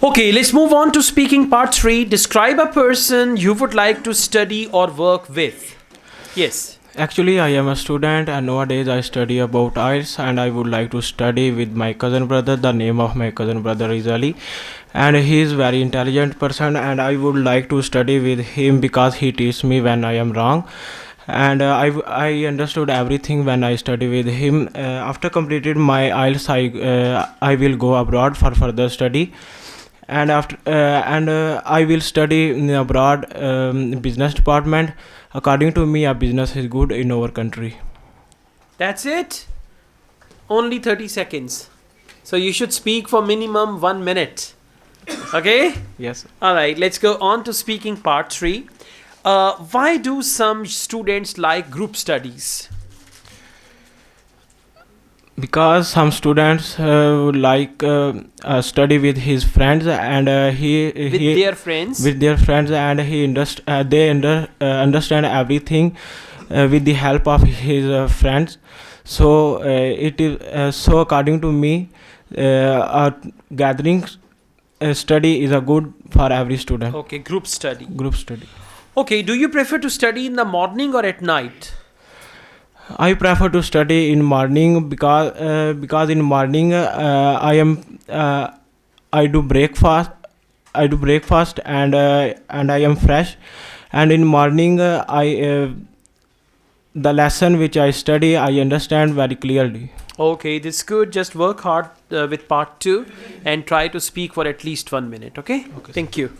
Okay, let's move on to speaking part 3. Describe a person you would like to study or work with. Yes. Actually, I am a student and nowadays I study about Ielts and I would like to study with my cousin brother. The name of my cousin brother is Ali and he is very intelligent person and I would like to study with him because he teaches me when I am wrong and I understood everything when I study with him. After completed my Ielts, I will go abroad for further study and I will study in abroad business department. According to me, a business is good in our country. That's it? Only 30 seconds. So you should speak for minimum 1 minute. Okay? Yes. Alright, let's go on to speaking part 3. Why do some students like group studies? Because some students would like study with his friends and With their friends? and understand everything with the help of his friends. So it is so according to me, a gathering study is a good for every student. Okay, group study. Group study. Okay, do you prefer to study in the morning or at night? I prefer to study in morning because in morning I do breakfast. And I am fresh. And in morning the lesson which I study I understand very clearly. Okay, this is good. Just work hard with part 2 and try to speak for at least 1 minute. Okay? Okay. Thank you.